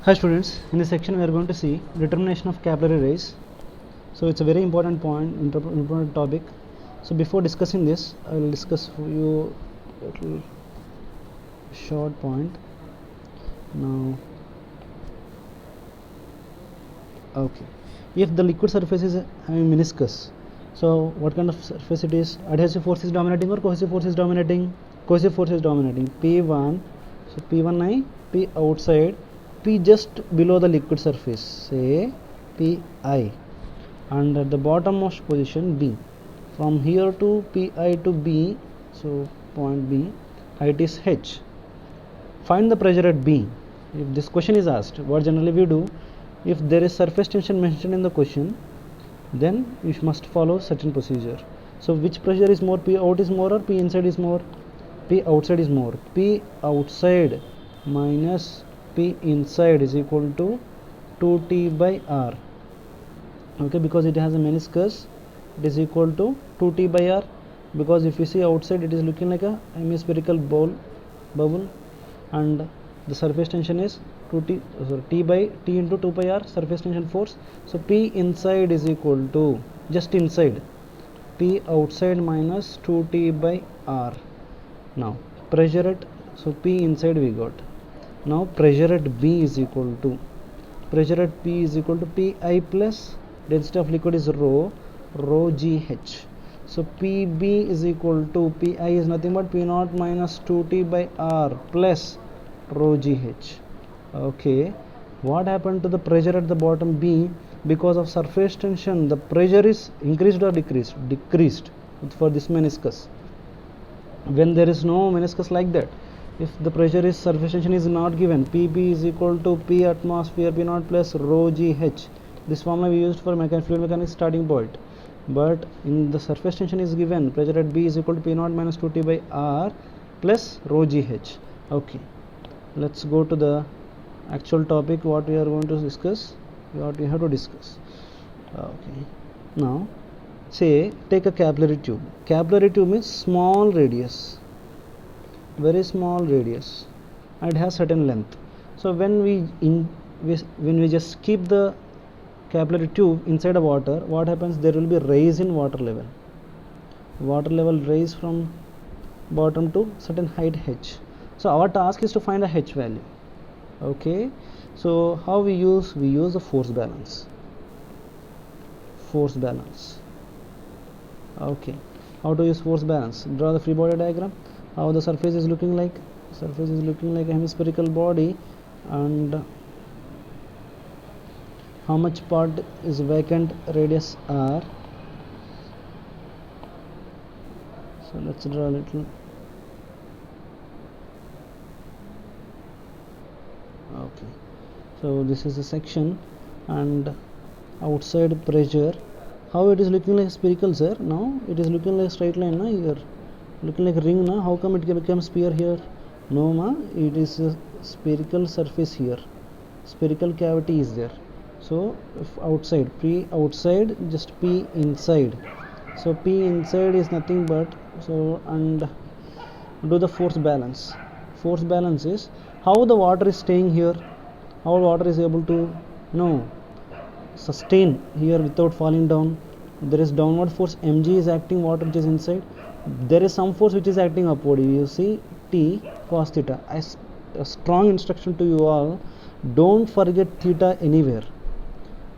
Hi students, in this section we are going to see determination of capillary rays. So it's a very important point, important topic. So before discussing this, I will discuss for you a little short point. Now, okay, if the liquid surface is having meniscus, so what kind of surface it is? Adhesive force is dominating or cohesive force is dominating? Cohesive force is dominating. P1, so P1I, P outside, P just below the liquid surface, say Pi, and at the bottommost position B. From here to Pi to B, so point B, height is H. Find the pressure at B. If this question is asked, what generally we do, if there is surface tension mentioned in the question, then you must follow certain procedure. So which pressure is more, P out is more or P inside is more? P outside is more. P outside minus P inside is equal to 2T by R. Okay, because it has a meniscus, it is equal to 2T by R, because if you see outside it is looking like a hemispherical bubble, and the surface tension is T by T into 2 pi R surface tension force. So P inside is equal to, just inside, P outside minus 2T by R. Now pressure at, so P inside we got. Now pressure at B is equal to, pressure at P is equal to Pi plus density of liquid is rho GH. So Pb is equal to, Pi is nothing but P0 minus 2T by R plus rho GH. Okay, what happened to the pressure at the bottom B? Because of surface tension, the pressure is increased or decreased? Decreased for this meniscus. When there is no meniscus like that, if the pressure is, surface tension is not given, Pb is equal to P atmosphere P0 plus rho GH. This formula we used for fluid mechanics starting point, but in the surface tension is given, pressure at B is equal to P0 minus 2T by R plus rho GH. Okay, let's go to the actual topic, what we are going to discuss, what we have to discuss. Okay, now say take a capillary tube. Capillary tube means small radius, very small radius, and it has certain length. So when we just keep the capillary tube inside the water, what happens? There will be rise in water level. Water level rise from bottom to certain height H. So our task is to find a H value. Okay, so how we use the force balance. Okay, how to use force balance? Draw the free body diagram. How the surface is looking like? Surface is looking like a hemispherical body, and how much part is vacant? Radius R. So let's draw a little. Okay, so this is a section, and outside pressure, how it is looking like spherical, sir? Now it is looking like straight line, na? Here looking like a ring, na? How come it becomes sphere here? No, ma, it is a spherical surface here, spherical cavity is there. So if outside, P outside, just P inside, so P inside is nothing but, so, and do the force balance. Force balance is how the water is staying here, how water is able to sustain here without falling down. There is downward force, mg is acting, water which is inside. There is some force which is acting upward, you see T cos theta. A strong instruction to you all, don't forget theta anywhere.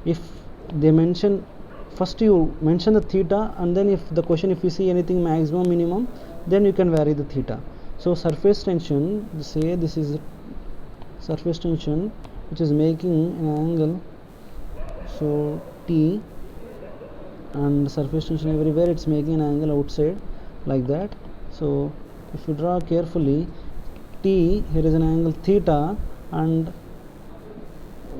If they mention, first you mention the theta, and then if the question, if you see anything maximum minimum, then you can vary the theta. So surface tension, say this is surface tension which is making an angle, so T, and surface tension everywhere, it's making an angle outside like that. So if you draw carefully, T, here is an angle theta, and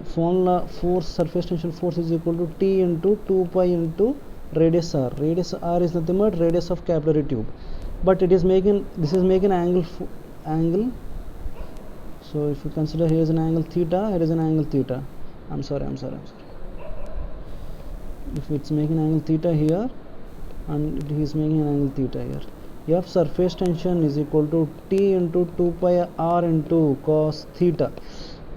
formula force, surface tension force is equal to T into 2 pi into radius R. Radius R is nothing but radius of capillary tube, but it is making, this is making angle. So if you consider, here is an angle theta, here is an angle theta. I'm sorry. If it's making angle theta here, and it is making an angle theta here, F surface tension is equal to T into 2 pi R into cos theta.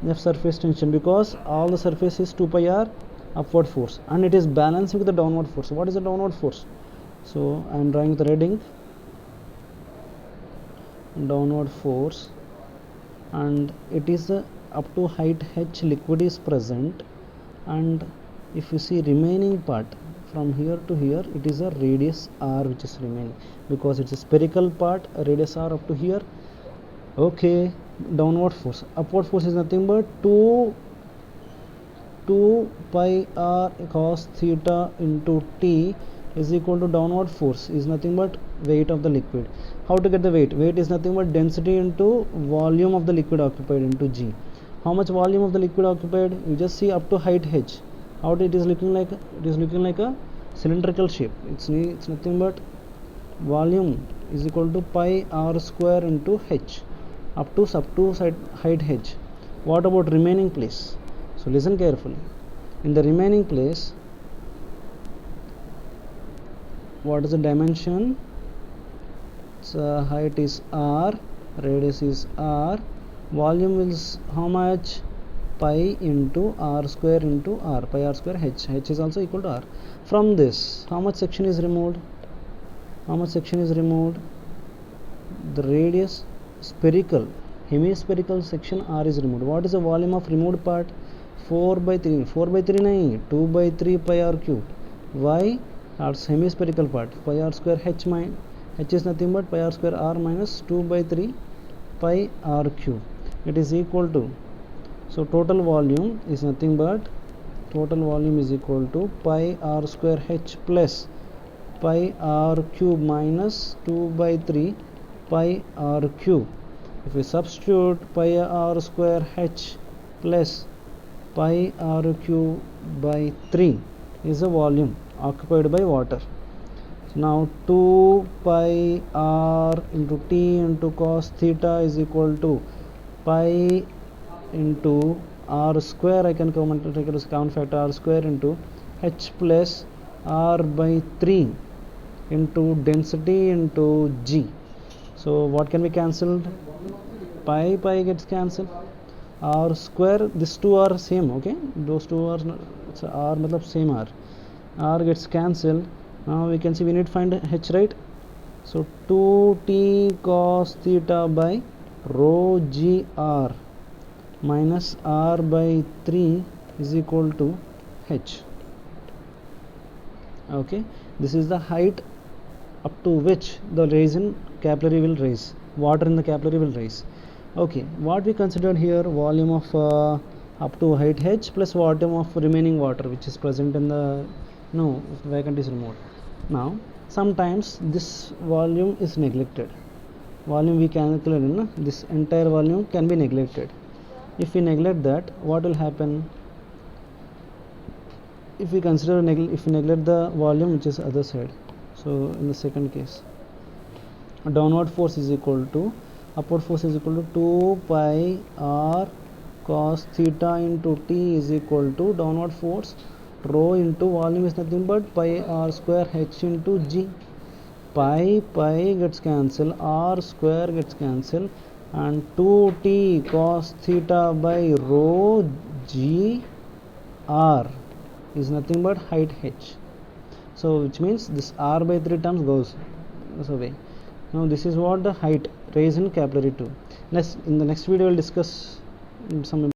F surface tension, because all the surface is 2 pi r upward force and it is balancing with the downward force. What is the downward force? So I am drawing with the red ink, downward force, and it is up to height h liquid is present, and if you see remaining part from here to here, it is a radius r which is remaining, because it's a spherical part, a radius r up to here. Okay, downward force. Upward force is nothing but 2 pi r cos theta into t is equal to downward force is nothing but weight of the liquid. How to get the weight? Weight is nothing but density into volume of the liquid occupied into g. How much volume of the liquid occupied? You just see up to height h. How it is looking like? It is looking like a cylindrical shape. It's nothing but volume is equal to pi r square into h up to height h. What about remaining place? So listen carefully. In the remaining place, what is the dimension? So height is r, radius is r, volume is how much? Pi into r square into r, pi r square h. H is also equal to r. From this, how much section is removed? How much section is removed? The radius spherical, hemispherical section r is removed. What is the volume of removed part? 4 by 3. 4 by 3 nahi, 2 by 3 pi r cube. Why? That's hemispherical part. Pi r square h minus h is nothing but pi r square r minus 2 by 3 pi r cube. It is equal to, so total volume is nothing but, total volume is equal to pi r square h plus pi r cube minus 2 by 3 pi r cube. If we substitute pi r square h plus pi r cube by 3 is the volume occupied by water. So now 2 pi r into t into cos theta is equal to pi into r square, I can take it as common factor, r square into h plus r by 3 into density into g. So what can be cancelled? Pi gets cancelled. R square, these two are same, okay? Those two are, it's r matlab same r. R gets cancelled. Now we can see we need to find h, right? So 2t cos theta by rho g r minus r by 3 is equal to h. Okay, this is the height up to which the capillary will rise, water in the capillary will rise. Okay, what we considered here, volume of up to height h plus volume of remaining water which is present in the, no, vacant is removed. Now sometimes this volume is neglected. Volume we calculated, this entire volume can be neglected. If we neglect that, what will happen? If we consider if we neglect the volume which is other side, so in the second case, downward force is equal to, upward force is equal to 2 pi r cos theta into t is equal to downward force rho into volume is nothing but pi r square h into g. Pi gets cancelled, r square gets cancelled, and 2t cos theta by rho g r is nothing but height h. So which means this r by 3 terms goes away. Now this is what the height raised in capillary 2. In the next video we will discuss some